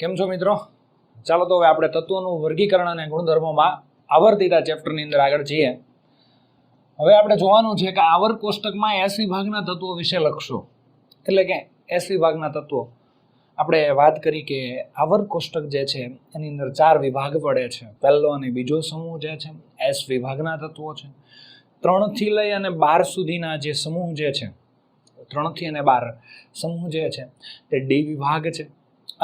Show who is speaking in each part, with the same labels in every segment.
Speaker 1: કેમ છો મિત્રો? ચાલો તો હવે આપણે તત્વોનું વર્ગીકરણ અને ગુણધર્મોમાં આવર્તિતા ચેપ્ટરની અંદર આગળ જઈએ. હવે આપણે જોવાનું છે કે આવર્ત કોષ્ટકમાં S વિભાગના તત્વો વિશે લખશો. એટલે કે S વિભાગના તત્વો આપણે વાત કરી કે આવર્ત કોષ્ટક જે છે એની અંદર 4 વિભાગ પડે છે. પહેલો અને બીજો સમૂહ જે છે S વિભાગના તત્વો છે. 3 થી લઈ અને 12 સુધીના જે સમૂહ જે છે 3 થી અને 12 સમૂહ જે છે તે D વિભાગ છે.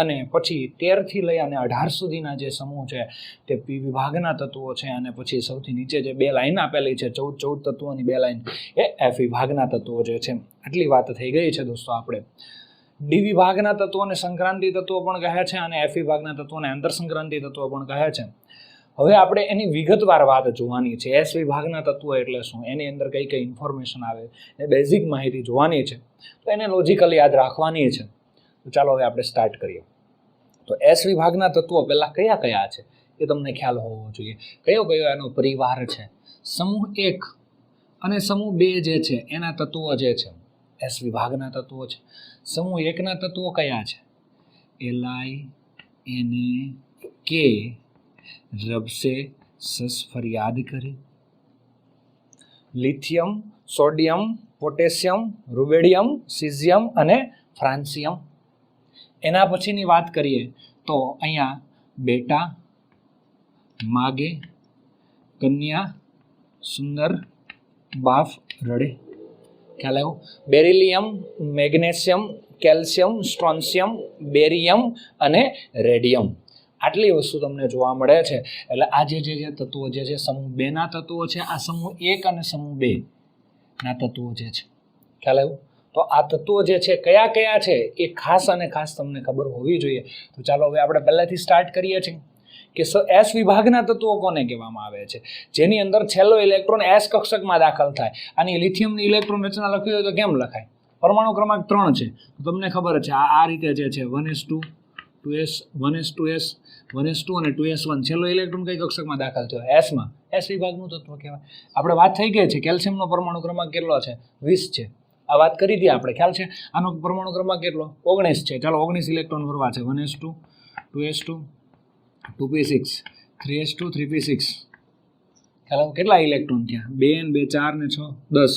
Speaker 1: અને પછી 13 થી લઈ અને 18 સુધીના જે સમૂહ છે તે P વિભાગના તત્વો છે. અને પછી સૌથી નીચે જે 2 લાઈન આપેલી છે 14 તત્વોની 2 લાઈન એ F વિભાગના તત્વો જે છે. આટલી વાત થઈ ગઈ છે દોસ્તો. આપણે ડી વિભાગના તત્વોને સંક્રાંતિ તત્વો પણ કહે છે અને F વિભાગના તત્વોને આંતર સંક્રાંતિ તત્વો પણ કહે છે. હવે આપણે એની વિગતવાર વાત જોવાની છે. S વિભાગના તત્વો એટલે શું, એની અંદર કઈ કઈ ઇન્ફોર્મેશન આવે એ બેઝિક માહિતી જોવાની છે. તો એને લોજિકલી યાદ રાખવાની છે. તો ચાલો હવે આપણે સ્ટાર્ટ કરીએ. તો S વિભાગના તત્વો પહેલા કયા કયા છે એ તમને ખ્યાલ હોવો જોઈએ. કયો કયો એનો પરિવાર છે. સમૂહ 1 અને સમૂહ 2 જે છે એના તત્વો જે છે S વિભાગના તત્વો છે. સમૂહ 1 ના તત્વો કયા છે? Li, Na, K, રબસે સસ ફરિયાદ કરી, લિથિયમ, સોડિયમ, પોટેશિયમ, રૂબેડિયમ, સીઝિયમ અને ફ્રાન્સિયમ. એના પછીની વાત કરીએ તો અહીંયા બેટા, માગે, કન્યા, સુંદર, બાફ, રડે. ખ્યાલ આવ્યો? બેરિલિયમ, મેગ્નેશિયમ, કેલ્શિયમ, સ્ટ્રોન્શિયમ, બેરિયમ અને રેડિયમ. આટલી વસ્તુ તમને જોવા મળે છે. એટલે આ જે તત્વો જે છે સમૂહ 2 ના તત્વો છે. આ સમૂહ 1 અને સમૂહ 2 ના તત્વો જે છે. ખ્યાલ આવ્યો? તો આ તત્વો જે છે કયા કયા છે એ ખાસ અને ખાસ તમને ખબર હોવી જોઈએ. તો ચાલો હવે આપણે પહેલાથી સ્ટાર્ટ કરીએ છીએ કે S વિભાગના તત્વો કોને કહેવામાં આવે છે? જેની અંદર છેલ્લો ઇલેક્ટ્રોન S કક્ષકમાં દાખલ થાય. આની લિથિયમની ઇલેક્ટ્રોન રચના લખવી હોય તો કેમ લખાય? પરમાણુ ક્રમાંક 3 છે. તો તમને ખબર છે આ રીતે જે છે 1s2 2s 1s2s 1s2 અને 2s1 છેલ્લો ઇલેક્ટ્રોન કઈ કક્ષકમાં દાખલ થયો? S માં. S વિભાગનું તત્વ કહેવાય. આપણે વાત થઈ ગઈ છે કેલ્શિયમનો પરમાણુ ક્રમાંક કેટલો છે? 20 છે. આ વાત કરી હતી આપણે, ખ્યાલ છે? આનો પરમાણુ ક્રમાંક કેટલો? 19 છે. ચાલો 19 ઇલેક્ટ્રોન ભરવા છે. 1s2 2s2 2p6 3s2 3p6. ખ્યાલ? કેટલા ઇલેક્ટ્રોન થયા? 2 ને 2 4 ને 6 10.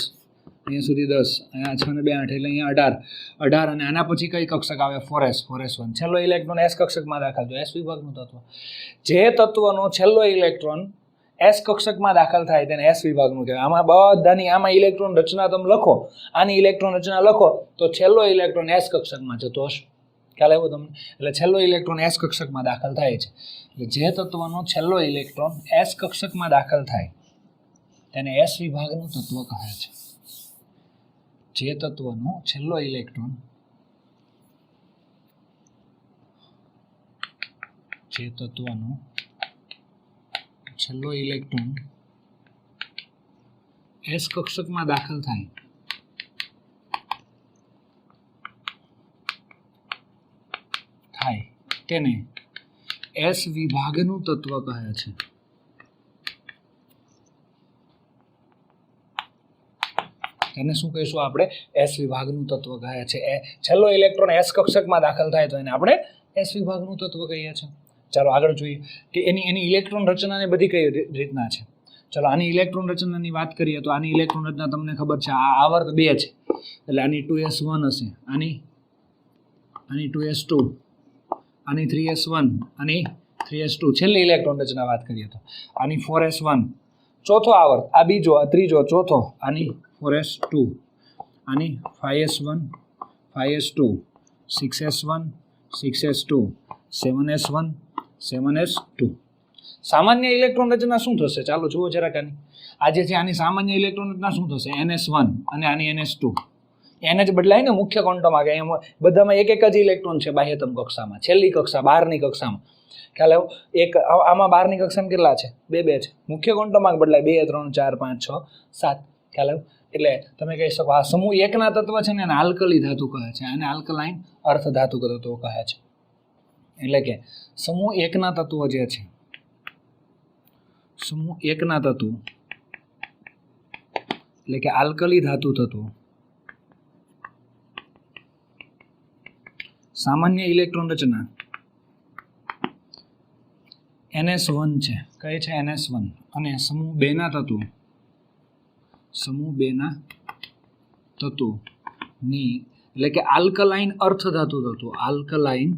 Speaker 1: અહીંયા સુધી 10, અહીંયા 6 ને 2 8 એટલે અહીંયા 18 અને આના પછી કઈ કક્ષક આવે? 4s1. છેલ્લો ઇલેક્ટ્રોન S કક્ષકમાં દાખલ થયો. S વિભાગનું તત્વ. જે તત્વનો છેલ્લો ઇલેક્ટ્રોન S કક્ષકમાં દાખલ થાય તેને S વિભાગનું કહેવાય. આમાં બધાની આમાં ઇલેક્ટ્રોન રચના તમે લખો, આની ઇલેક્ટ્રોન રચના લખો તો છેલ્લો ઇલેક્ટ્રોન S કક્ષકમાં જતો હશે. ખ્યાલ આવ્યો તમને? એટલે છેલ્લો ઇલેક્ટ્રોન S કક્ષકમાં દાખલ થાય છે. એટલે જે તત્વનો છેલ્લો ઇલેક્ટ્રોન S કક્ષકમાં દાખલ થાય તેને S વિભાગનું તત્વ કહે છે. જે તત્વનો છેલ્લો ઇલેક્ટ્રોન S કક્ષકમાં દાખલ થાય તેને S વિભાગનું તત્વ કહે છે. એને શું કહીશું આપણે? S વિભાગનું તત્વ કહે છે. છેલ્લો ઇલેક્ટ્રોન S કક્ષકમાં દાખલ થાય તો એને આપણે S વિભાગનું તત્વ કહીએ છીએ. ચાલો આગળ જોઈએ કે એની ઇલેક્ટ્રોન રચનાને બધી કઈ રીતના છે. ચાલો આની ઇલેક્ટ્રોન રચનાની વાત કરીએ તો આની ઇલેક્ટ્રોન રચના તમને ખબર છે. આ આવર્ત 2 છે એટલે આની 2s1 હશે, આની 2s2, આની 3s1, આની 3s2. છેલ્લી ઇલેક્ટ્રોન રચના વાત કરીએ તો આની 4s1. ચોથો આવર્ત આ બીજો, આ ત્રીજો, ચોથો આની 4s2, આની 5s1 5s2, 6s1 6s2, 7s1 7s2. સામાન્ય ઇલેક્ટ્રોન રચના શું થશે? ચાલો જુઓ જરાક. આ જે છે આની સામાન્ય ઇલેક્ટ્રોન રચના શું થશે? ns1 અને આની ns2. એને જ બદલાય ને મુખ્ય ક્વોન્ટમમાં કે એમાં બધામાં એક જ ઇલેક્ટ્રોન છે બાહ્યતમ કક્ષામાં, છેલ્લી કક્ષા 12ની કક્ષામાં. ખ્યાલ આવ્યો? એક આમાં 12ની કક્ષામાં કેટલા છે? 2 છે. મુખ્ય ક્વોન્ટમમાં બદલાય 2 3 4 5 6 7. ખ્યાલ આવ્યો? એટલે તમે કહી શકો આ સમૂહ 1 ના તત્વ છે ને એને આલ્કલી ધાતુ કહે છે, અને આલ્કલાઇન અર્ધ ધાતુ તત્વો કહે છે. એટલે કે સમૂહ 1 ના તત્વો જે છે, સમૂહ 1 ના તત્વો એટલે કે આલ્કલી ધાતુ તત્વો સામાન્ય ઇલેક્ટ્રોન રચના NS1 છે, કઈ છે NS1, અને સમૂહ 2 ના તત્વો, સમૂહ 2 ના તત્વોની એટલે કે આલ્કલાઇન અર્ધધાતુ તત્વો, આલ્કલાઇન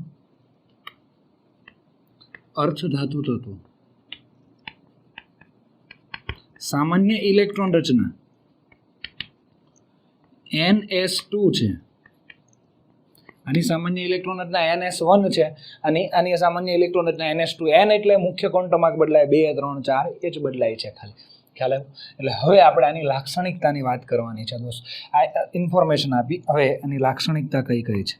Speaker 1: અર્ધધાતુ તત્વો સામાન્ય ઇલેક્ટ્રોન રચના NS2 છે, આની સામાન્ય ઇલેક્ટ્રોન રચના NS1 છે, અને આની સામાન્ય ઇલેક્ટ્રોન રચના NS2. N એટલે મુખ્ય ક્વોન્ટમાર્ક બદલાય 2 3 4 એ જ બદલાય છે ખાલી, ખ્યાલ આવ્યો? એટલે હવે આપણે આની લાક્ષણિકતાની વાત કરવાની છે દોસ્ત. આ ઇન્ફોર્મેશન આપી, હવે આની લાક્ષણિકતા કઈ કઈ છે,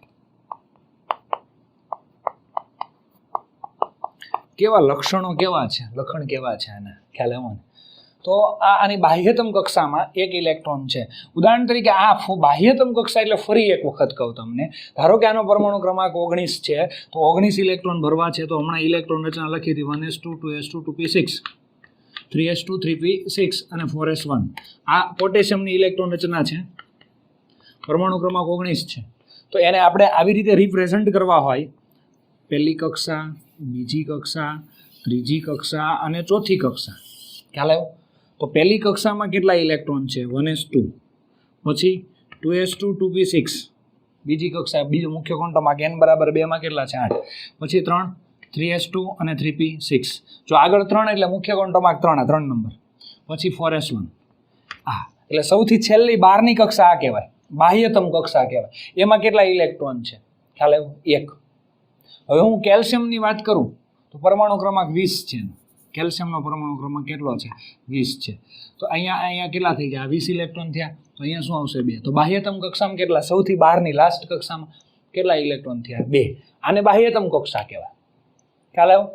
Speaker 1: કેવા લક્ષણો કેવા છે, લક્ષણ કેવા છે આના, ખ્યાલ આવ્યો ને? તો આની બાહ્યતમ કક્ષામાં એક ઇલેક્ટ્રોન છે. ઉદાહરણ તરીકે આ બાહ્યતમ કક્ષા એટલે ફરી એક વખત કહું તમને, ધારો કે આનો પરમાણુ ક્રમાંક 19 છે, તો 19 ઇલેક્ટ્રોન ભરવા છે. તો હમણાં ઇલેક્ટ્રોન રચના લખી હતી 1s2 2s2 2p6 3s2 3p6 અને 4s1. આ પોટેશિયમની ઇલેક્ટ્રોન રચના છે, પરમાણુ ક્રમાંક 19 છે. તો એને આપણે આવી રીતે રિપ્રેઝન્ટ કરવા હોય, પહેલી કક્ષા, બીજી કક્ષા, ત્રીજી કક્ષા અને ચોથી કક્ષા, ખ્યાલ આવ્યો? તો પહેલી કક્ષામાં કેટલા ઇલેક્ટ્રોન છે 1s2, પછી 2s2 2p6, બીજી કક્ષા બીજો મુખ્ય ક્વોન્ટમાર્ક n બરાબર 2 માં કેટલા છે 8, પછી 3 3s2 અને 3p6, જો આગળ 3 એટલે મુખ્ય ક્વોન્ટમાર્ક 3 નંબર, પછી 4s1. હા, એટલે સૌથી છેલ્લી 12ની કક્ષા આ કહેવાય, બાહ્યતમ કક્ષા કહેવાય. એમાં કેટલા ઇલેક્ટ્રોન છે, ખ્યાલ આવ્યો? 1. હવે હું કેલ્શિયમની વાત કરું તો પરમાણુ ક્રમાંક 20 છે, કેલ્શિયમનો પરમાણુ ક્રમાંક કેટલો છે 20 છે. તો અહીંયા કેટલા થઈ ગયા 20 ઇલેક્ટ્રોન થયા, તો અહીંયા શું આવશે 2. તો બાહ્યતમ કક્ષામાં કેટલા, સૌથી બહારની લાસ્ટ કક્ષામાં કેટલા ઇલેક્ટ્રોન થયા 2. આને બાહ્યતમ કક્ષા કહેવાય, ખ્યાલ આવ્યો?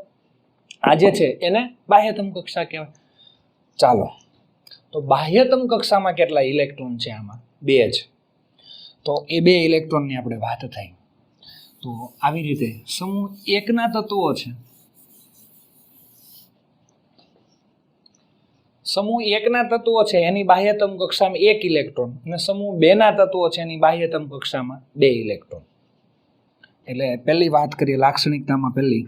Speaker 1: આ જે છે એને બાહ્યતમ કક્ષા કહેવાય. ચાલો, તો બાહ્યતમ કક્ષામાં કેટલા ઇલેક્ટ્રોન છે, આમાં 2 જ. તો એ 2 ઇલેક્ટ્રોનની આપણે વાત થઈ. તો આવી રીતે સમૂહ 1 ના તત્વો છે, સમૂહ 1 ના તત્વો છે એની બાહ્યતમ કક્ષામાં 1 ઇલેક્ટ્રોન, અને સમૂહ 2 ના તત્વો છે એની બાહ્યતમ કક્ષામાં 2 ઇલેક્ટ્રોન. એટલે પહેલી વાત કરીએ લાક્ષણિકતામાં, પહેલી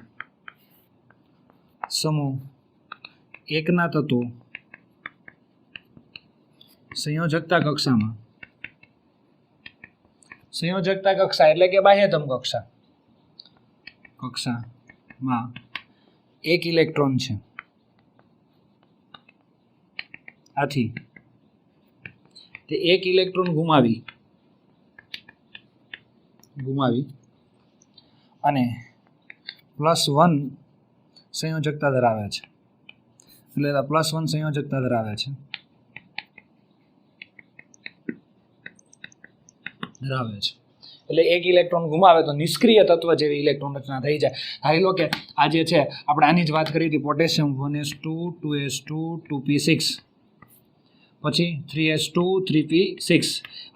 Speaker 1: સમૂહ 1 ના તત્વો સંયોજકતા કક્ષામાં, સંયોજકતા કક્ષા એટલે કે બાહ્યતમ કક્ષામાં 1 ઇલેક્ટ્રોન છે. આથી તે 1 ઇલેક્ટ્રોન ગુમાવી અને +1 સંયોજકતા ધરાવે છે, એટલે +1 સંયોજકતા ધરાવે છે એટલે 1 ઇલેક્ટ્રોન ગુમાવે તો નિષ્ક્રિય તત્વ જેવી ઇલેક્ટ્રોન રચના થઈ જાય. ધારી લો કે આ જે છે આપણે આની જ વાત કરી હતી, પોટેશિયમ 1s2 2s2 2p6, પછી 3s2 3p6.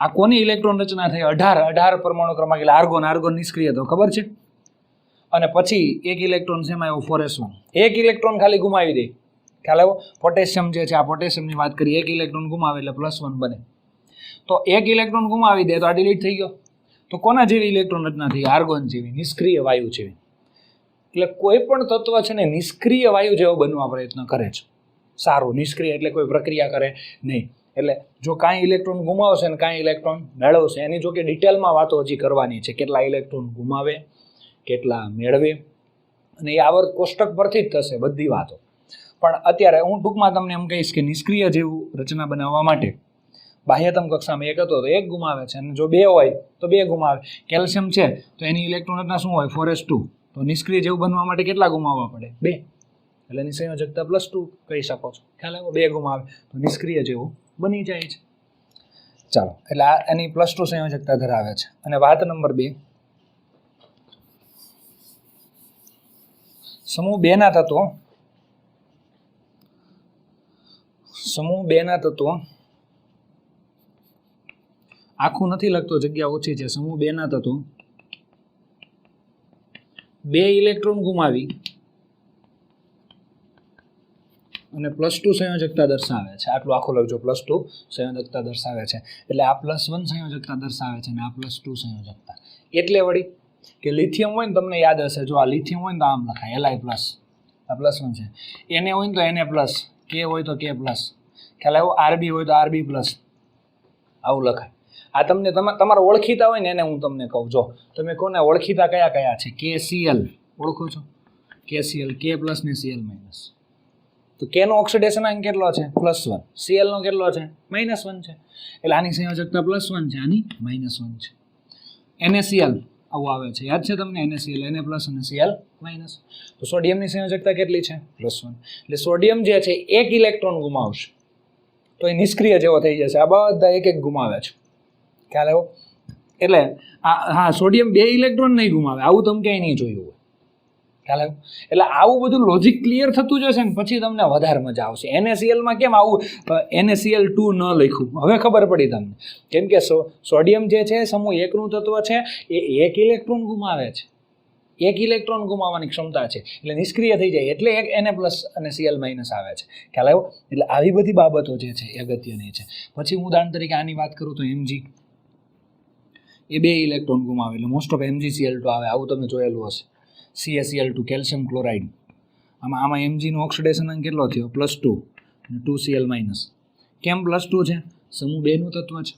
Speaker 1: આ કોની ઇલેક્ટ્રોન રચના થઈ 18 પરમાણુ ક્રમાંક, એટલે આર્ગોન નિષ્ક્રિય તો ખબર છે. અને પછી 1 ઇલેક્ટ્રોન શેમાં આવ્યો 4s1, 1 ઇલેક્ટ્રોન ખાલી ગુમાવી દે, ખ્યાલ આવ્યો? પોટેશિયમ જે છે, આ પોટેશિયમની વાત કરી, 1 ઇલેક્ટ્રોન ગુમાવે એટલે +1 બને. તો 1 ઇલેક્ટ્રોન ગુમાવી દે તો આ ડિલીટ થઈ ગયો. તો કોના જેવી ઇલેક્ટ્રોન રચના થઈ, આર્ગોન જેવી, નિષ્ક્રિય વાયુ જેવી. એટલે કોઈ પણ તત્વ છે ને નિષ્ક્રિય વાયુ જેવો બનવા પ્રયત્ન કરે છે. સારું, નિષ્ક્રિય એટલે કોઈ પ્રક્રિયા કરે નહીં. એટલે જો કાંઈ ઇલેક્ટ્રોન ગુમાવશે ને કાંઈ ઇલેક્ટ્રોન મેળવશે, એની જો કે ડિટેલમાં વાતો હજી કરવાની છે, કેટલા ઇલેક્ટ્રોન ગુમાવે, કેટલા મેળવે, અને એ આવર્ત કોષ્ટક પરથી જ થશે બધી વાતો. પણ અત્યારે હું ટૂંકમાં તમને એમ કહીશ કે નિષ્ક્રિય જેવું રચના બનાવવા માટે બાહ્યતમ કક્ષામાં 1 હતો તો 1 ગુમાવે છે, અને જો 2 હોય તો 2 ગુમાવે. કેલ્શિયમ છે તો એની ઇલેક્ટ્રોન રચના શું હોય 4s2, તો નિષ્ક્રિય જેવું બનવા માટે કેટલા ગુમાવવા પડે 2, એટલે એની સંયોજકતા +2 કહી શકો છો, ખ્યાલ આવ્યો? 2 ગુમાવે તો નિષ્ક્રિય જેવું બની જાય છે. ચાલો, એટલે આ એની +2 સંયોજકતા ધરાવે છે. અને વાત નંબર 2, સમૂહ 2 ના તત્વો, સમૂહ 2 ના તત્વો, આખું નથી લખતો, જગ્યા ઓછી છે. સમૂહ 2 ના તત્વો 2 ઇલેક્ટ્રોન ગુમાવી અને +2 સંયોજકતા દર્શાવે છે. આટલું આખું લખજો, +2 સંયોજકતા દર્શાવે છે. એટલે આ +1 સંયોજકતા દર્શાવે છે અને આ +2 સંયોજકતા. એટલે વળી કે લિથિયમ હોય ને, તમને યાદ હશે, જો આ લિથિયમ હોય ને તો આમ લખાય Li+, આ +1 છે. Na હોય ને તો Na પ્લસ, K હોય તો K પ્લસ, ખ્યાલ આવ્યો? RB હોય તો RB પ્લસ, આવું લખાય. આ તમને તમારા ઓળખીતા હોય ને એને હું તમને કહું. જો તમે કોને ઓળખીતા કયા કયા છે? KCl ઓળખો છો? KCl, K પ્લસ ને Cl માઇનસ. તો K નો ઓક્સિડેશન અંક કેટલો છે? +1. Cl નો કેટલો છે? -1 છે. એટલે આની સંયોજકતા +1 છે, આની -1 છે. NaCl આવું આવે છે, યાદ છે તમને? NaCl, Na પ્લસ અને Cl માઇનસ. તો સોડિયમની સંયોજકતા કેટલી છે? +1. એટલે સોડિયમ જે છે એક ઇલેક્ટ્રોન ગુમાવશે તો એ નિષ્ક્રિય જેવો થઈ જશે. આ બધા એક એક ગુમાવે છે, ખ્યાલ આવ્યો? એટલે હા, સોડિયમ 2 ઇલેક્ટ્રોન નહીં ગુમાવે, આવું તમે ક્યાંય નહીં જોયું હોય, ખ્યાલ આવ્યો? એટલે આવું બધું લોજિક ક્લિયર થતું જશે ને પછી તમને વધારે મજા આવશે. NaCl માં કેમ આવું NaCl2 ન લખ્યું? હવે ખબર પડી તમને. કેમ કે સોડિયમ જે છે સમૂહ 1 નું તત્વ છે, એ 1 ઇલેક્ટ્રોન ગુમાવે છે, 1 ઇલેક્ટ્રોન ગુમાવવાની ક્ષમતા છે, એટલે નિષ્ક્રિય થઈ જાય, એટલે એક Na પ્લસ અને Cl માઇનસ આવે છે, ખ્યાલ આવ્યો? એટલે આવી બધી બાબતો જે છે એ અગત્યની છે. પછી હું ઉદાહરણ તરીકે આની વાત કરું તો Mg, એ 2 ઇલેક્ટ્રોન ગુમાવે એટલે મોસ્ટ ઓફ MgCl2 આવે, આવું તમે જોયેલું હશે. CaCl2 કેલ્શિયમ ક્લોરાઇડ, આમાં Mg નો ઓક્સિડેશન અંક કેટલો થયો? +2 અને 2Cl માઇનસ. કેમ +2 છે? સમૂહ 2 નું તત્વ છે,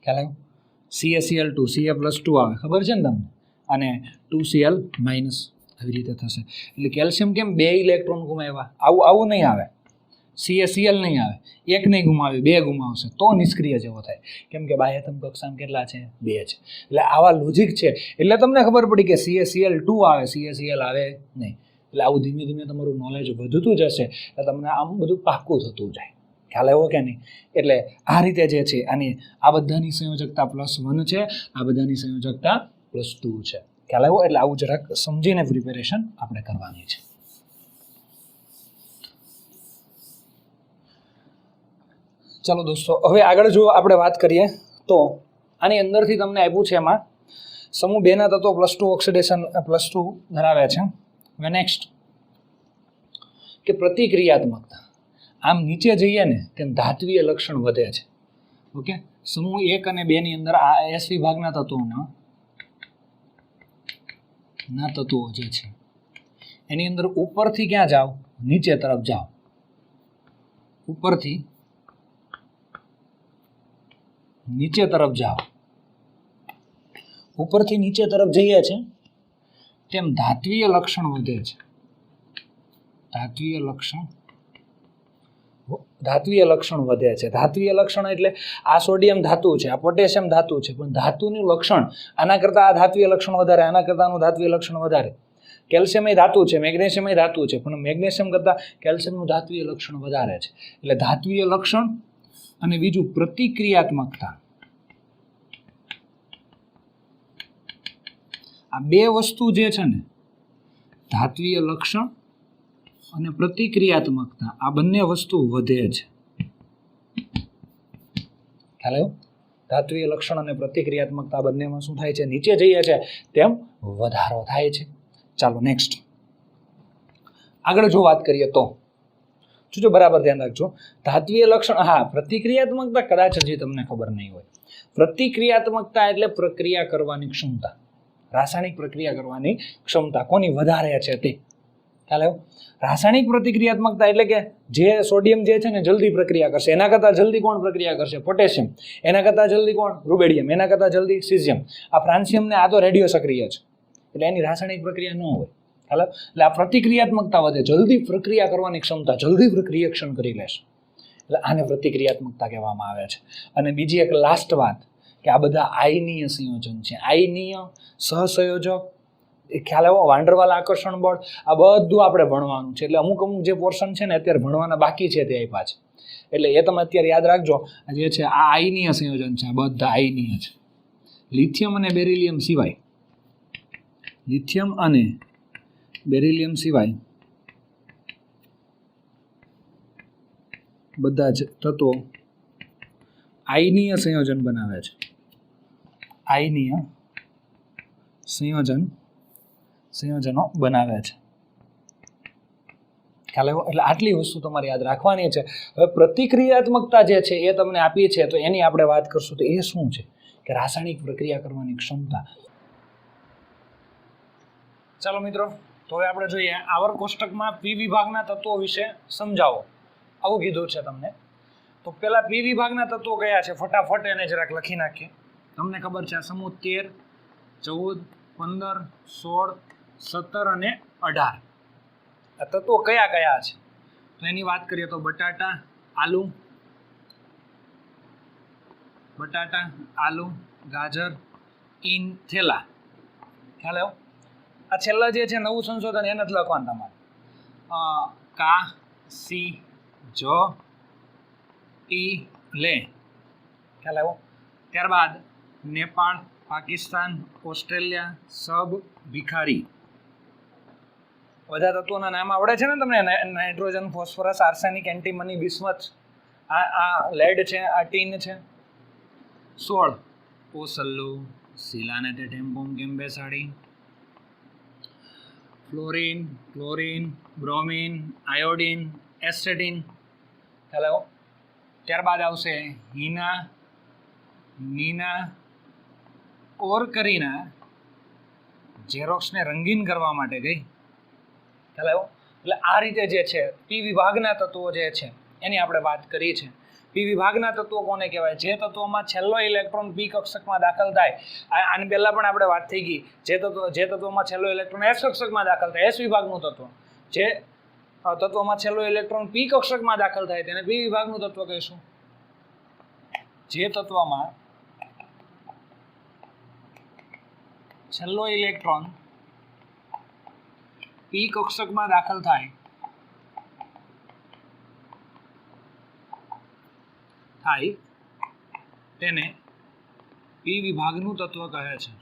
Speaker 1: ખ્યાલ આવ્યો? CaCl2, Ca+2 આવે, ખબર છે ને તમને? અને 2Cl માઇનસ, આવી રીતે થશે. એટલે કેલ્શિયમ કેમ 2 ઇલેક્ટ્રોન ગુમાવ્યા? આવું નહીં આવે. CaCl નહીં આવે, 1 નહીં ગુમાવે, 2 ગુમાવશે તો નિષ્ક્રિય જેવો થાય. કેમ કે બાહ્યતમ કક્ષામાં કેટલા છે? 2 છે. એટલે આવા લોજિક છે, એટલે તમને ખબર પડી કે CaCl2 આવે, CaCl આવે નહીં. એટલે આવું ધીમે ધીમે તમારું નોલેજ વધતું જશે, એટલે તમને આમ બધું પાક્કું થતું જાય, ખ્યાલ આવ્યો કે નહીં? એટલે આ રીતે જે છે આની આ બધાની સંયોજકતા +1 છે, આ બધાની સંયોજકતા +2 છે, ખ્યાલ આવ્યો? એટલે આવું જરાક સમજીને પ્રિપેરેશન આપણે કરવાની છે. ચાલો દોસ્તો, હવે આગળ જો આપણે વાત કરીએ તો આની અંદરથી તમને આપ્યું છે એમાં સમૂહ 2 ના તત્વો +2 ઓક્સિડેશન +2 ધરાવે છે. હવે નેક્સ્ટ કે પ્રતિક્રિયાત્મકતા. આમ નીચે જઈએ ને તેમ ધાત્વીય લક્ષણ વધે છે. ઓકે, સમૂહ 1 અને 2 ની અંદર આ S વિભાગના તત્વોના તત્વો જે છે એની અંદર ઉપરથી ક્યાં જાઓ? નીચે તરફ જાઓ. ઉપરથી નીચે તરફ જાઓ. ઉપરથી નીચે તરફ જઈએ છે તેમ ધાત્વીય લક્ષણ વધે છે. ધાત્વીય લક્ષણ વધે છે. ધાત્વીય લક્ષણ એટલે આ સોડિયમ ધાતુ છે, આ પોટેશિયમ ધાતુ છે, પણ ધાતુનું લક્ષણ આના કરતાં આ ધાત્વીય લક્ષણ વધારે, આના કરતાં આનું ધાત્વીય લક્ષણ વધારે. કેલ્શિયમ એ ધાતુ છે, મેગ્નેશિયમ એ ધાતુ છે, પણ મેગ્નેશિયમ કરતાં કેલ્શિયમનું ધાત્વીય લક્ષણ વધારે છે. એટલે ધાત્વીય લક્ષણ અને બીજું પ્રતિક્રિયાત્મકતા, આ બે વસ્તુ જે છે ને, ધાત્વીય લક્ષણ અને પ્રતિક્રિયાત્મકતા, આ બંને વસ્તુ વધે છે. ખ્યાલ આવ્યો? ધાત્વીય લક્ષણ અને પ્રતિક્રિયાત્મકતા બંનેમાં શું થાય છે? નીચે જઈએ છે તેમ વધારો થાય છે. ચાલો નેક્સ્ટ આગળ જો વાત કરીએ તો જો બરાબર ધ્યાન રાખજો. ધાત્વીય લક્ષણ, હા, પ્રતિક્રિયાત્મકતા કદાચ હજી તમને ખબર નહીં હોય. પ્રતિક્રિયાત્મકતા એટલે પ્રક્રિયા કરવાની ક્ષમતા, રાસાયણિક પ્રક્રિયા કરવાની ક્ષમતા કોની વધારે છે તે. ખ્યાલ આવ્યો? રાસાયણિક પ્રતિક્રિયાત્મકતા એટલે કે જે સોડિયમ જે છે ને જલ્દી પ્રક્રિયા કરશે, એના કરતાં જલ્દી કોણ પ્રક્રિયા કરશે? પોટેશિયમ. એના કરતાં જલ્દી કોણ? રૂબેડિયમ. એના કરતાં જલ્દી સિઝિયમ. આ ફ્રાન્સિયમ ને આ તો રેડિયો સક્રિય છે, એટલે એની રાસાયણિક પ્રક્રિયા ન હોય. ખ્યાલ? એટલે આ પ્રતિક્રિયાત્મકતા વધે, જલ્દી પ્રક્રિયા કરવાની ક્ષમતા, જલ્દી પ્રક્રિયક્ષણ કરી લેશે, એટલે આને પ્રતિક્રિયાત્મકતા કહેવામાં આવે છે. અને બીજી એક લાસ્ટ વાત કે આ બધા આયનીય સંયોજન છે. આયનીય, સહસંયોજક, એ ખ્યાલ આવ્યો? વાંડરવાલ આકર્ષણ બળ, આ બધું આપણે ભણવાનું છે. એટલે અમુક જે પોર્શન છે ને અત્યારે ભણવાના બાકી છે તે આપ્યા છે, એટલે એ તમે અત્યારે યાદ રાખજો. જે છે આ આયનીય સંયોજન છે, આ બધા આયનીય છે. લિથિયમ અને બેરિલિયમ સિવાય, લિથિયમ અને બેરિલિયમ સિવાય બધા જ તત્વો આયનીય સંયોજન બનાવે છે. આયનીય સંયોજનો બનાવે છે. ખ્યાલ આવ્યો? એટલે આટલી વસ્તુ તમારે યાદ રાખવાની છે. હવે પ્રતિક્રિયાત્મકતા જે છે એ તમને આપી છે, તો એની આપણે વાત કરશું. તો એ શું છે? કે રાસાયણિક પ્રક્રિયા કરવાની ક્ષમતા. ચાલો મિત્રો, તો હવે આપણે જોઈએ આવર્ત કોષ્ટકમાં પી વિભાગના તત્વો વિશે સમજાવો આવું કીધું છે તમને. તો પેલા પી વિભાગના તત્વો કયા છે ફટાફટ એને જરાક લખી નાખીએ. તમને ખબર છે સમૂહ 13, 14, 15, 16, 17 અને 18 આ તત્વો કયા કયા છે તો એની વાત કરીએ તો બટાટા, આલુ, ગાજર, ઈન, થેલા. ખ્યાલ આવ્યો? આ છેલ્લા જે છે નવું સંશોધન એને જ લખવાનું તમારે. કા, સી, જ, ટી, લે. ખ્યાલ આવ્યો? ત્યારબાદ નેપાળ, પાકિસ્તાન, ઓસ્ટ્રેલિયા, સબ, ભિખારી. બધા તત્વોના નામ આવડે છે ને તમને? Nitrogen, phosphorus, arsenic, antimony, bismuth. આ લેડ છે, આ ટીન છે. 16 ઓસલ્લો, સિલાનેટે ટેમ્પોમ કેમ્બેસાડી, fluorine, chlorine, bromine, iodine, astatine. Hello. ત્યારબાદ આવશે હિના, નીના, ઓરકરીના. ઝેરોક્સને રંગીન કરવા માટે ગઈ. હેલો. એટલે આ રીતે જે છે પી વિભાગના તત્વો જે છે એની આપણે વાત કરી છે. પી વિભાગના તત્વો કોને કહેવાય? જે તત્વોમાં છેલ્લો ઇલેક્ટ્રોન પી કક્ષકમાં દાખલ થાય. આની પહેલા પણ આપણે વાત થઈ ગઈ. જે તત્વોમાં છેલ્લો ઇલેક્ટ્રોન એસ કક્ષકમાં દાખલ થાય, એસ વિભાગનું તત્વ. જે તત્વોમાં છેલ્લો ઇલેક્ટ્રોન પી કક્ષકમાં દાખલ થાય તેને પી વિભાગનું તત્વ કહીશું. જે તત્વમાં છેલ્લો ઇલેક્ટ્રોન પી કક્ષકમાં દાખલ થાય તેને પી વિભાગનું તત્વ કહે છે.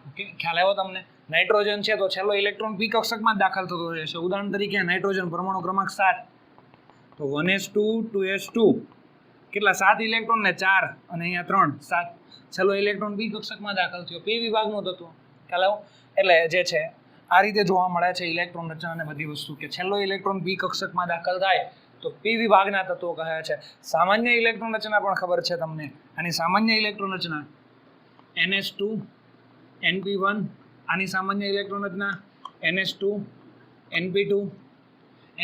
Speaker 1: ઓકે, ખ્યાલ આવ્યો તમને? નાઇટ્રોજન છે તો છેલ્લો ઇલેક્ટ્રોન પી કક્ષકમાં દાખલ થતો રહેશે. ઉદાહરણ તરીકે નાઇટ્રોજન પરમાણુ ક્રમાંક 7 તો 1s2 2s2 કેટલા 7 ઇલેક્ટ્રોન ને 4 અને અહીંયા 3 7 છેલ્લો ઇલેક્ટ્રોન પી કક્ષકમાં દાખલ થયો. પી વિભાગનું તત્વ. ખ્યાલ આવ્યો? એટલે જે છે આ રીતે જોવા મળે છે ઇલેક્ટ્રોન રચના અને બધી વસ્તુ કે છેલ્લો ઇલેક્ટ્રોન પી કક્ષકમાં દાખલ થાય તો પી વિભાગના તત્વો કહે છે. સામાન્ય ઇલેક્ટ્રોન રચના પણ ખબર છે તમને. આની સામાન્ય ઇલેક્ટ્રોન રચના NS2 NP1. આની સામાન્ય ઇલેક્ટ્રોન રચના NS2 NP2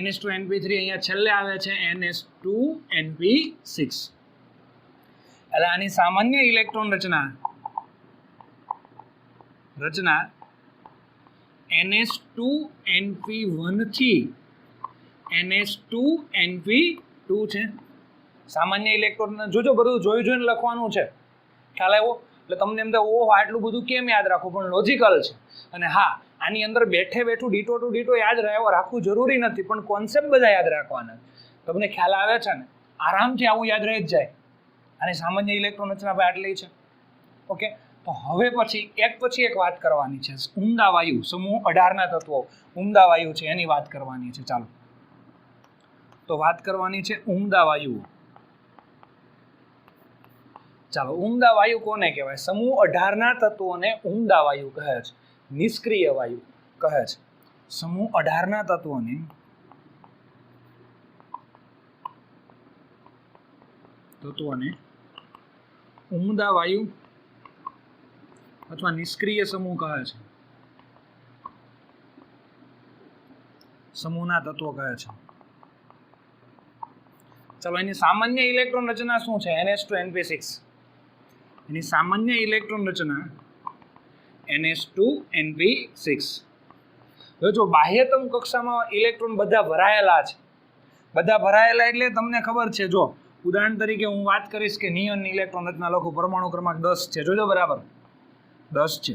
Speaker 1: NS2 NP3. અહીંયા છેલ્લે આવે છે NS2 NP6. એટલે આની સામાન્ય ઇલેક્ટ્રોન રચના NS2 NP1 થી NS2 NP2 છે. સામાન્ય ઇલેક્ટ્રોન જોજો બધું જોઈને લખવાનું છે. ખ્યાલ આવ્યો? એટલે તમને એમ થાય ઓહ આટલું બધું કેમ યાદ રાખવું, પણ લોજિકલ છે. અને હા, આની અંદર બેઠું ડીટો ટુ ડીટો યાદ રાખવું જરૂરી નથી, પણ કોન્સેપ્ટ બધા યાદ રાખવાના. તમને ખ્યાલ આવે છે ને? આરામથી આવું યાદ રહી જ જાય. અને સામાન્ય ઇલેક્ટ્રોન રચના ભાઈ આટલી છે. ઓકે, તો હવે પછી એક વાત કરવાની છે. ઉમદા વાયુ સમૂહ 18 ના તત્વો ઉમદા વાયુ છે એની વાત કરવાની છે. ચાલો તો વાત કરવાની છે ઉમદા વાયુઓ. ચાલો, ઉમદા વાયુ કોને કહેવાય? સમૂહ 18 ના તત્વોને ઉમદા વાયુ કહે છે. નિષ્ક્રિય વાયુ કહે છે. સમૂહ 18 ના તત્વોને ઉમદા વાયુ અથવા નિષ્ક્રિય સમૂહ કહે છે. સમૂહના તત્વો કહે છે. ચાલો, એની સામાન્ય ઇલેક્ટ્રોન રચના શું છે? NS2 NP6. એની સામાન્ય ઇલેક્ટ્રોન રચના NS2 NP6. જો બાહ્યતમ કક્ષામાં ઇલેક્ટ્રોન બધા ભરાયેલા છે. બધા ભરાયેલા એટલે તમને ખબર છે, જો ઉદાહરણ તરીકે હું વાત કરીશ કે નિયન ઇલેક્ટ્રોન રચના લખું. પરમાણુ ક્રમાંક 10 છે. જોજો બરાબર 10 છે.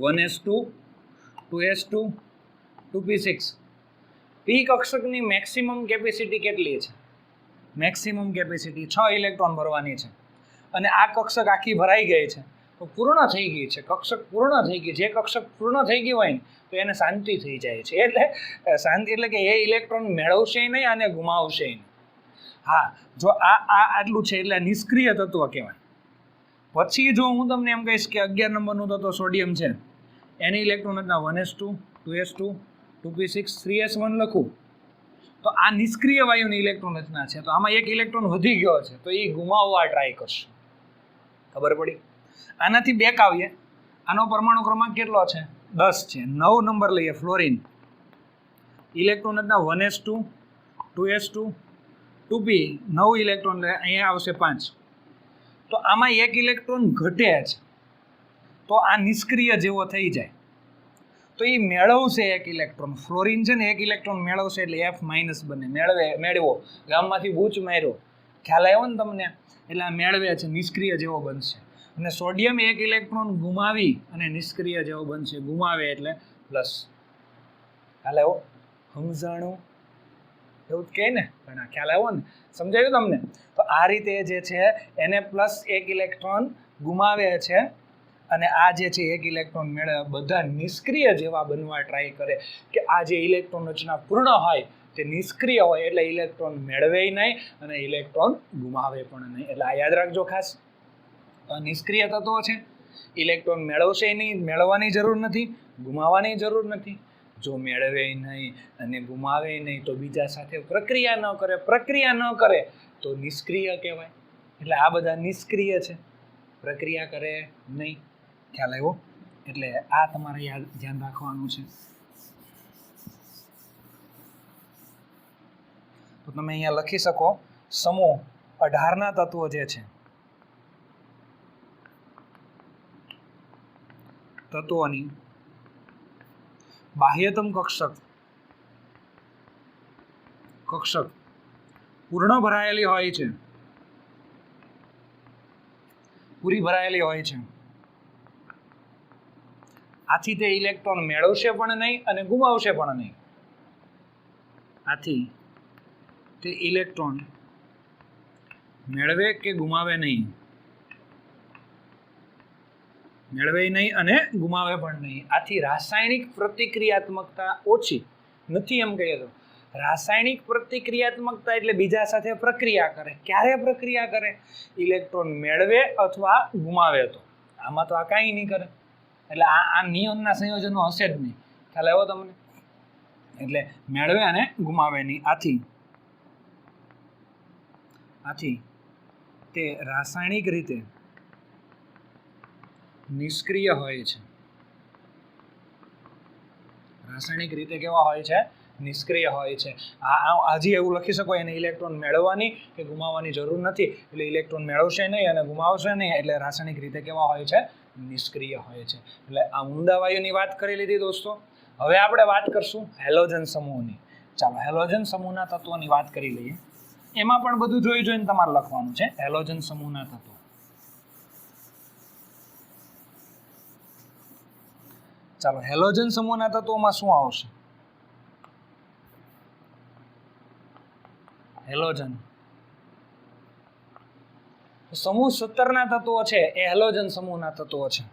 Speaker 1: 1s2 2s2 2p6. પી કક્ષકની મેક્સિમમ કેપેસિટી કેટલી છે? મેક્સિમમ કેપેસિટી 6 ઇલેક્ટ્રોન ભરવાની છે. અને આ કક્ષક આખી ભરાઈ ગઈ છે તો પૂર્ણ થઈ ગઈ છે. કક્ષક પૂર્ણ થઈ ગઈ. જે કક્ષક પૂર્ણ થઈ ગઈ હોય ને તો એને શાંતિ થઈ જાય છે. એટલે શાંતિ એટલે કે એ ઇલેક્ટ્રોન મેળવશે નહીં અને ગુમાવશે નહીં. હા, જો આટલું છે એટલે નિષ્ક્રિય તત્વ કહેવાય. પછી જો હું તમને એમ કહીશ કે 11 નંબરનું તત્વ સોડિયમ છે, એની ઇલેક્ટ્રોન રચના 1s2 2s2 2p6 3s1 લખું તો આ નિષ્ક્રિય વાયુની ઇલેક્ટ્રોન રચના છે. તો આમાં એક ઇલેક્ટ્રોન વધી ગયો છે તો એ ગુમાવવા ટ્રાય કરશે. ખબર પડી? આનાથી બેક આવીએ, આનો પરમાણુ ક્રમાંક કેટલો છે? 10 છે. 9 નંબર લઈએ ફ્લોરિન. ઇલેક્ટ્રોન હતા 1s2 2s2 2p, 9 ઇલેક્ટ્રોન અહીંયા આવશે 5. તો આમાં એક ઇલેક્ટ્રોન ઘટે છે, તો આ નિષ્ક્રિય જેવો થઈ જાય, તો એ મેળવશે એક ઇલેક્ટ્રોન. ફ્લોરિન છે ને એક ઇલેક્ટ્રોન મેળવશે એટલે F- બને. મેળવો, ગામમાંથી બૂચ માર્યો, ખ્યાલ આવ્યો ને તમને? એટલે આ મેળવે છે, નિષ્ક્રિય જેવો બનશે. અને સોડિયમ એક ઇલેક્ટ્રોન ગુમાવી અને નિષ્ક્રિય જેવો બનશે. ગુમાવે એટલે પ્લસ. ખ્યાલ આવ્યો? સમજાણું? એવું જ કહે ને, પણ ખ્યાલ આવ્યો ને? સમજાયું તમને? તો આ રીતે જે છે એને પ્લસ એક ઇલેક્ટ્રોન ગુમાવે છે અને આ જે છે એક ઇલેક્ટ્રોન મેળવે. બધા નિષ્ક્રિય જેવા બનવા ટ્રાય કરે કે આ જે ઇલેક્ટ્રોન રચના પૂર્ણ હોય તે નિષ્ક્રિય હોય, એટલે ઇલેક્ટ્રોન મેળવે નહીં અને ઇલેક્ટ્રોન ગુમાવે પણ નહીં. એટલે આ યાદ રાખજો ખાસ. નિષ્ક્રિય તત્વો છે, ઇલેક્ટ્રોન મેળવશે નહીં, મેળવવાની જરૂર નથી, ગુમાવવાની જરૂર નથી. જો મેળવે નહીં અને ગુમાવે નહીં તો બીજા સાથે પ્રક્રિયા ન કરે, પ્રક્રિયા ન કરે તો નિષ્ક્રિય કહેવાય. એટલે આ બધા નિષ્ક્રિય છે, પ્રક્રિયા કરે નહીં. ખ્યાલ આવ્યો? એટલે આ તમારે ધ્યાન રાખવાનું છે. તો તમે અહીંયા લખી શકો સમૂહ 18 ના તત્વો જે છે, તત્વોની બાહ્યતમ કક્ષક પૂર્ણ ભરાયેલી હોય છે, પૂરી ભરાયેલી હોય છે. આથી તે ઇલેક્ટ્રોન મેળવશે પણ નહીં અને ગુમાવશે પણ નહીં. આથી તે ઇલેક્ટ્રોન મેળવે કે ગુમાવે નહીં, મેળવે નહીં અને ગુમાવે પણ નહીં. આથી રાસાયણિક પ્રતિક્રિયાત્મકતા ઓછી નથી એમ કહીએ તો. રાસાયણિક પ્રતિક્રિયાત્મકતા એટલે બીજા સાથે પ્રક્રિયા કરે. ક્યારે પ્રક્રિયા કરે? ઇલેક્ટ્રોન મેળવે અથવા ગુમાવે. તો આમાં તો આ કાંઈ નહીં કરે. એટલે આ નિયમના સંયોજનો હશે જ નહીં. ખ્યાલ આવ્યો તમને? એટલે મેળવે અને ગુમાવે નહીં. આથી તે રાસાયણિક રીતે નિષ્ક્રિય હોય છે. રાસાયણિક રીતે કેવા હોય છે? નિષ્ક્રિય હોય છે. હજી એવું લખી શકો એને ઇલેક્ટ્રોન મેળવવાની કે ગુમાવવાની જરૂર નથી. એટલે ઇલેક્ટ્રોન મેળવશે નહીં અને ગુમાવશે નહીં, એટલે રાસાયણિક રીતે કેવા હોય છે? નિષ્ક્રિય હોય છે. એટલે આ ઊંડા વાયુની વાત કરી લીધી દોસ્તો. હવે આપણે વાત કરશું હેલોજન સમૂહની. ચાલો હેલોજન સમૂહના તત્વોની વાત કરી લઈએ. એમાં પણ બધું જોઈને તમારે લખવાનું છે. હેલોજન સમૂહના તત્વો. ચાલો હેલોજન સમૂહના તત્વોમાં શું આવશે? હેલોજન સમૂહ 17 ના તત્વો છે એ હેલોજન સમૂહના તત્વો છે.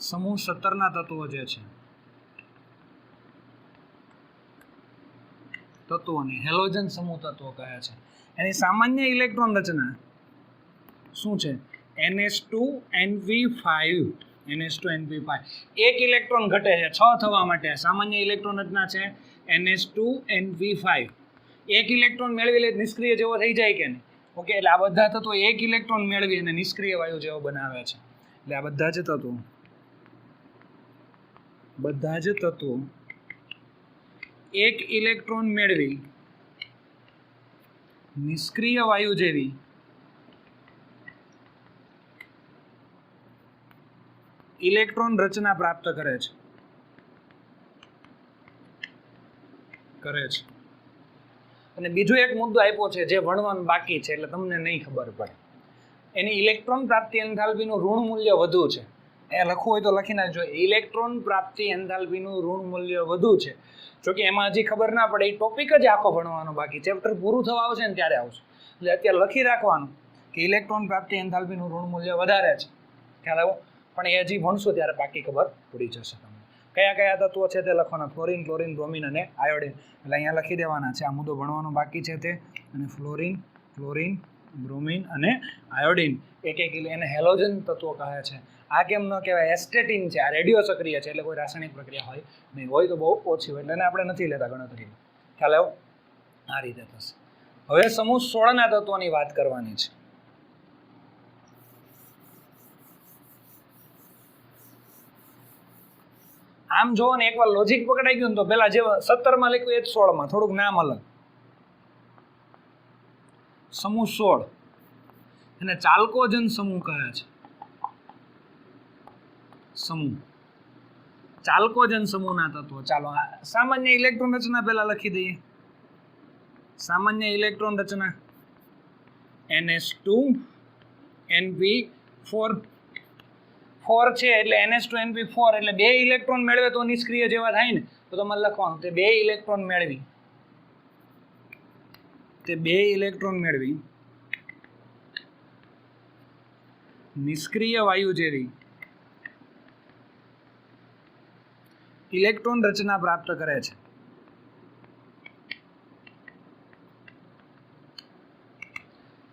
Speaker 1: સમૂહ 17 ના તત્વો જે છે, તત્વોને હેલોજન સમૂહ તત્વો કહે છે. એની સામાન્ય ઇલેક્ટ્રોન રચના શું છે? NH2NV5. NH2NV5. એક ઇલેક્ટ્રોન ઘટે છે 6 થવા માટે. સામાન્ય ઇલેક્ટ્રોન રચના છે NH2NV5. એક ઇલેક્ટ્રોન મેળવી લે નિષ્ક્રિય જેવો થઈ જાય કે નહીં? ઓકે, એટલે આ બધા તત્વો એક ઇલેક્ટ્રોન મેળવી અને નિષ્ક્રિય વાયુ જેવો બનાવે છે. એટલે આ બધા જ તત્વો એક ઇલેક્ટ્રોન મેળવી નિષ્ક્રિય વાયુ જેવી ઇલેક્ટ્રોન રચના પ્રાપ્ત કરે છે. અને બીજો એક મુદ્દો આપ્યો છે જે ભણવાનું બાકી છે, એટલે તમને નહીં ખબર પડે. એની ઇલેક્ટ્રોન પ્રાપ્તિ એન્થાલ્પીનું ઋણ મૂલ્ય વધુ છે. એ લખવું હોય તો લખી નાખજો. ઇલેક્ટ્રોન પ્રાપ્તિ એન્થાલ્પીનું ઋણ મૂલ્ય વધુ છે. જોકે એમાં હજી ખબર ના પડે, એ ટોપિક જ આખો ભણવાનો બાકી. ચેપ્ટર પૂરું થવા આવશે ને ત્યારે આવશે. એટલે અત્યારે લખી રાખવાનું કે ઇલેક્ટ્રોન પ્રાપ્તિ એન્થાલ્પીનું ઋણ મૂલ્ય વધારે છે. ખ્યાલ આવ્યો? પણ એ હજી ભણશું ત્યારે બાકી ખબર પડી જશે તમને. કયા કયા તત્વો છે તે લખવાના: ફ્લોરિન, ક્લોરિન, બ્રોમિન અને આયોડિન. એટલે અહીંયા લખી દેવાના છે. આ મુદ્દો ભણવાનો બાકી છે તે. અને ફ્લોરિન, બ્રોમિન અને આયોડિન એક એને હેલોજન તત્વો કહે છે. આ કેમ ન કહેવાય? એસ્ટેટિન છે, આ રેડિયો સક્રિય છે, એટલે કોઈ રાસાયણિક પ્રક્રિયા હોય નહીં. હોય તો બહુ ઓછી હોય, એટલે એને આપણે નથી લેતા ગણતરીમાં. ખ્યાલ આવ્યો? આ રીતે થશે. હવે સમૂહ 16 ના તત્વોની વાત કરવાની છે. આમ જોવો ને એકવાર લોજિક પકડાઈ ગયું ને તો પેલા જે 17 માં લખ્યું એ જ 16 માં થોડુંક નામ અલગ. સમૂહ 16 એને ચાલકોજન સમૂહ કહે છે. સમૂહ ચાલકોજન સમૂહના તત્વો. ચાલો સામાન્ય ઇલેક્ટ્રોન રચના પહેલા લખી દઈએ. સામાન્ય ઇલેક્ટ્રોન રચના NH2 Np4 4 છે એટલે NH2 Np4 એટલે 2 ઇલેક્ટ્રોન મેળવે તો નિષ્ક્રિય જેવા થાય ને, તો તમારે લખવાનું તે 2 ઇલેક્ટ્રોન મેળવી નિષ્ક્રિય વાયુ જેવી ઇલેક્ટ્રોન રચના પ્રાપ્ત કરે છે.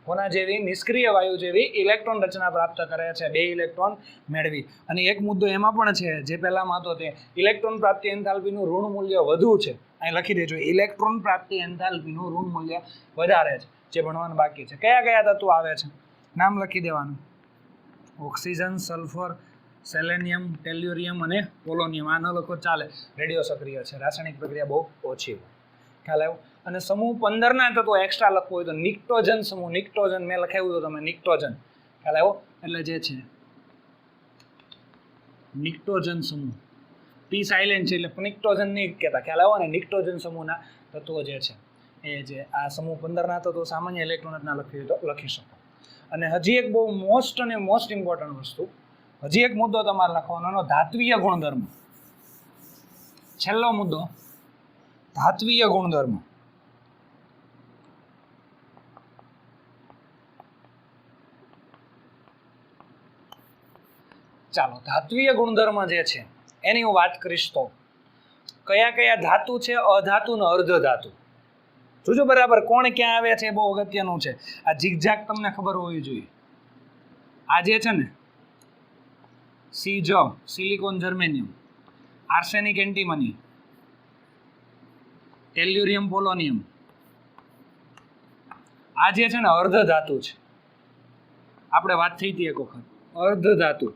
Speaker 1: કોના જેવી? નિષ્ક્રિય વાયુ જેવી ઇલેક્ટ્રોન રચના પ્રાપ્ત કરે છે 2 ઇલેક્ટ્રોન મેળવી. અને એક મુદ્દો એમાં પણ છે જે પહેલામાં હતો તે ઇલેક્ટ્રોન પ્રાપ્તિ એન્થાલ્પીનું ઋણ મૂલ્ય વધુ છે. અહીં લખી દેજો ઇલેક્ટ્રોન પ્રાપ્તિ એન્થાલ્પીનું ઋણ મૂલ્ય વધારે છે, જે ભણવાનું બાકી છે. કયા કયા તત્વો આવે છે નામ લખી દેવાનું. ઓક્સિજન, સલ્ફર, સેલેનિયમ, ટેલ્યુરિયમ અને પોલોનિયમ. આ ન લખો ચાલે, રેડિયો સક્રિય છે, રાસાયણિક પ્રક્રિયા બહુ ઓછી હોય. ખ્યાલ આવ્યો? અને સમૂહ 15 ના તત્વો એક્સ્ટ્રા લખવું હોય તો નિક્ટોજન સમૂહ. નિક્ટોજન મેં લખાવ્યું હતું તમે નિક્ટોજન. ખ્યાલ આવ્યો? એટલે જે છે નિક્ટોજન સમૂહ. પી સાયલેન્ટ છે એટલે નિક્ટોજન નહીં કહેતા. ખ્યાલ આવ્યો ને? નિક્ટોજન સમૂહના તત્વો જે છે એ જે આ સમૂહ 15 ના તત્વો સામાન્ય ઇલેક્ટ્રોન રચના લખવી તો લખી શકો. અને હજી એક બહુ મોસ્ટ ઇમ્પોર્ટન્ટ વસ્તુ, હજી એક મુદ્દો તમારે લખવાનો, ધાત્વીય ગુણધર્મ. છેલ્લો મુદ્દો ધાત્વીય ગુણધર્મ. ચાલો ધાત્વીય ગુણધર્મ જે છે એની હું વાત કરીશ. તો કયા કયા ધાતુ છે, અધાતુ ને અર્ધ ધાતુ. જોજો બરાબર કોણ ક્યાં આવે છે, બહુ અગત્યનું છે. આ ઝીગઝાગ તમને ખબર હોવી જોઈએ. આ જે છે ને CJ silicon germanium, arsenic antimony, tellurium polonium, આ જે છે ને અર્ધ ધાતુ છે. આપણે વાત થઈ હતી એક વખત અર્ધ ધાતુ.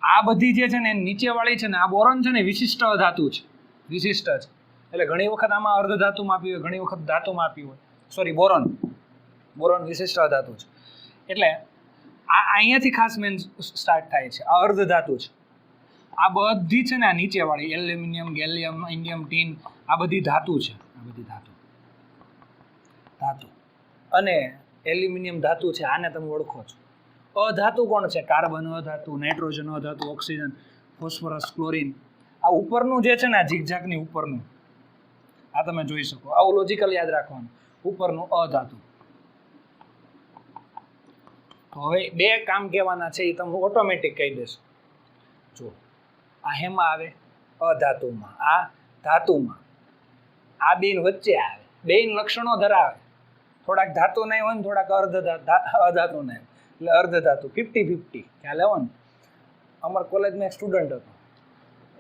Speaker 1: આ બધી જે છે ને નીચે વાળી છે ને આ બોરોન છે ને વિશિષ્ટ ધાતુ છે, વિશિષ્ટ છે. એટલે ઘણી વખત આમાં અર્ધ ધાતુમાં આપ્યું હોય, ઘણી વખત ધાતુમાં આપ્યું હોય. સોરી, બોરોન વિશિષ્ટ ધાતુ છે. એટલે આ અહીંયાથી ખાસ મેન સ્ટાર્ટ થાય છે. આ અર્ધ ધાતુ છે. આ બધી છે ને આ નીચે વાળી એલ્યુમિનિયમ, ગેલિયમ, ઇન્ડિયમ, ટીન, આ બધી ધાતુ છે. આ બધી ધાતુ અને એલ્યુમિનિયમ ધાતુ છે. આને તમે ઓળખો છો. અધાતુ કોણ છે? કાર્બન અધાતુ, નાઇટ્રોજન અધાતુ, ઓક્સિજન, ફોસ્ફરસ, ક્લોરિન. આ ઉપરનું જે છે ને આ ઝીગઝાગની ઉપરનું આ તમે જોઈ શકો. આવું લોજિકલ યાદ રાખવાનું. ઉપરનું અધાતુ. તો હવે 2 કામ કહેવાના છે એ તમે ઓટોમેટિક કહી દેશો. જો આ હેમાં આવે અધાતુમાં, આ ધાતુમાં, આ બેન વચ્ચે આવે. બેન લક્ષણો ધરાવે. થોડાક ધાતુ નહીં હોય ને થોડાક અધાતુ નહીં, એટલે અર્ધ ધાતુ 50-50. ખ્યાલ આવ્યો ને? અમારા કોલેજમાં એક સ્ટુડન્ટ હતો.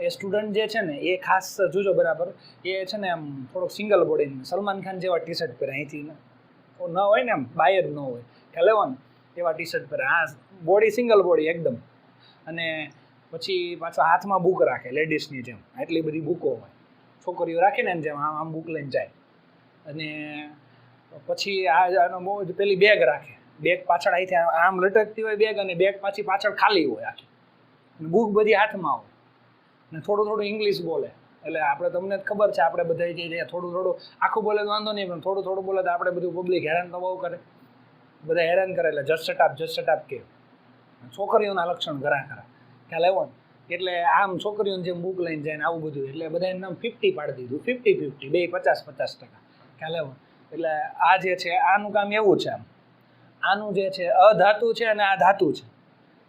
Speaker 1: એ સ્ટુડન્ટ જે છે ને એ ખાસ જોજો બરાબર, એ છે ને આમ થોડોક સિંગલ બોડી, સલમાન ખાન જેવા ટી શર્ટ પહેરે. અહીંથી ન હોય ને આમ બાય જ ન હોય. ખ્યાલ આવ્યો ને? એવા ટી શર્ટ પહેરે. હા, બોડી સિંગલ બોડી એકદમ. અને પછી પાછો હાથમાં બુક રાખે લેડીઝની જેમ. આટલી બધી બુકો હોય. છોકરીઓ રાખે ને એમ જેમ આમ બુક લઈને જાય. અને પછી આનો બહુ જ પેલી બેગ રાખે. બેગ પાછળ અહીંથી આમ લટકતી હોય બેગ, અને બેગ પાછળ ખાલી હોય આખી. બુક બધી હાથમાં હોય. ને થોડું ઇંગ્લિશ બોલે. એટલે આપણે તમને જ ખબર છે, આપણે બધા જે થોડું આખું બોલે તો વાંધો નહીં, પણ થોડું બોલે તો આપણે બધું પબ્લિક હેરાન તો બહુ કરે. બધા હેરાન કરે એટલે જસ્ટ શટ કે છોકરીઓના લક્ષણ ઘણા ખરા. ખ્યાલ આવ્યો ને? એટલે આમ છોકરીઓને જેમ બુક લઈને જાય ને આવું બધું. એટલે બધા એનું નામ 50 પાડી દીધું. 50-50, બે 50-50%. ખ્યાલ આવ્યો? એટલે આ જે છે આનું કામ એવું છે. આનું જે છે અધાતુ છે અને આ ધાતુ છે.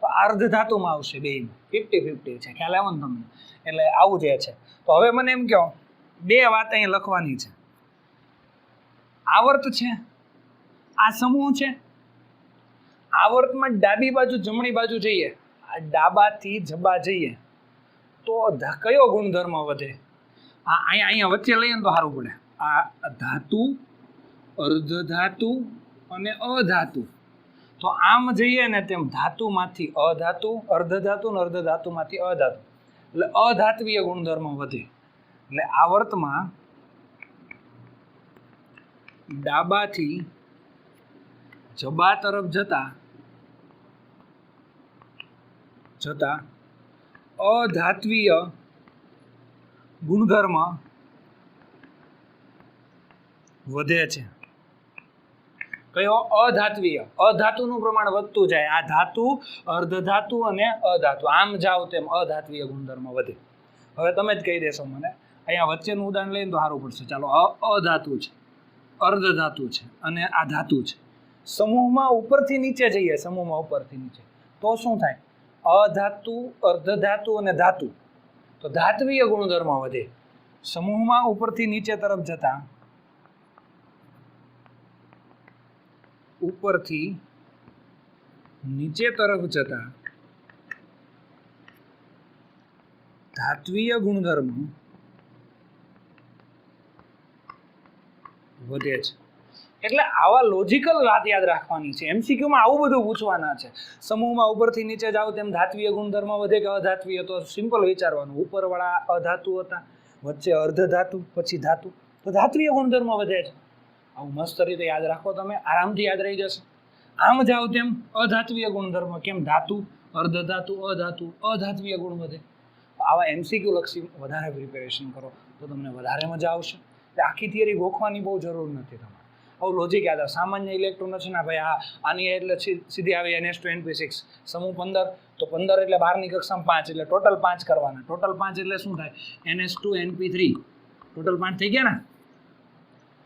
Speaker 1: તો અર્ધ ધાતુમાં આવશે બેયનું 50-50 છે. ખ્યાલ આવ્યો ને તમને? એટલે આવું જે છે. તો હવે મને એમ કહો, 2 વાત અહીંયા લખવાની છે. આવર્ત છે, આ સમૂહ છે. આવર્તમાં ડાબી બાજુ જમણી બાજુ જઈએ, આ ડાબાથી જબા જઈએ તો કયો ગુણધર્મ વધે? અહીંયા વચ્ચે લઈએ ને તો સારું પડે. આ ધાતુ, અર્ધ ધાતુ અને અધાતુ. તો આમ જઈએ ને તેમ ધાતુમાંથી અધાતુ, અર્ધ ધાતુ ને અર્ધ ધાતુમાંથી અધાતુ. એટલે અધાત્વીય ગુણધર્મ વધે. એટલે આવર્તમાં ડાબાથી જબા તરફ જતા અધાત્વીય ગુણધર્મ વધે છે. કયો? અધાત્વીય. અધાતુનું પ્રમાણ વધતું જાય. આ ધાતુ, અર્ધધાતુ અને અધાતુ, આમ જાવ તેમ અધાત્વીય ગુણધર્મ વધે. હવે તમે જ કહી દેશો મને, અહીંયા વચ્ચેનું ઉદાહરણ લઈને તો સારું પડશે. ચાલો, અધાતુ છે, અર્ધધાતુ છે અને આ ધાતુ છે. સમૂહમાં ઉપરથી નીચે જઈએ, સમૂહમાં ઉપરથી નીચે તો શું થાય? અધાતુ, અર્ધધાતુ અને ધાતુ, તો ધાત્વીય ગુણધર્મ વધે. સમૂહમાં ઉપરથી નીચે તરફ જતા ઉપરથી નીચે તરફ જતા ધાત્વીય ગુણધર્મ વધે છે. એટલે આવા લોજિકલ વાત યાદ રાખવાની છે. એમસીક્યુમાં આવું બધું પૂછવાના છે. સમૂહમાં ઉપરથી નીચે જાવ તેમ ધાત્વીય ગુણધર્મ વધે કે અધાત્વીય? તો સિમ્પલ વિચારવાનું, ઉપરવાળા અધાતુ હતા, વચ્ચે અર્ધધાતુ, પછી ધાતુ, તો ધાત્વીય ગુણધર્મ વધે છે. આવું મસ્ત રીતે યાદ રાખો તમે, આરામથી યાદ રહી જશે. આમ જાવ તેમ અધાત્વીય ગુણધર્મ, કેમ? ધાતુ, અર્ધધાતુ, અધાતુ, અધાત્વીય ગુણ વધે. આવા એમસીક્યુ લક્ષી વધારે પ્રિપેરેશન કરો તો તમને વધારે મજા આવશે. એટલે આખી થિયરી ગોખવાની બહુ જરૂર નથી તમારે. આવું લોજિક યાદ આવે. સામાન્ય ઇલેક્ટ્રોન છે ને ભાઈ, આની એટલે સીધી આવી NH2NP6, સમૂહ 15, તો 15 એટલે 12ની કક્ષામાં 5, એટલે ટોટલ 5 કરવાના. ટોટલ 5 એટલે શું થાય? NH2NP3, ટોટલ 5 થઈ ગયા ને?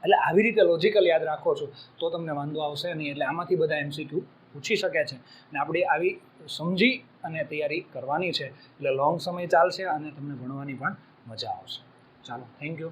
Speaker 1: એટલે આવી રીતે લોજિકલ યાદ રાખો છો તો તમને વાંધો આવશે નહીં. એટલે આમાંથી બધા MCQ પૂછી શકે છે અને આપણે આવી સમજી અને તૈયારી કરવાની છે. એટલે લોંગ સમય ચાલશે અને તમને ભણવાની પણ મજા આવશે. ચાલો, થેન્ક યુ.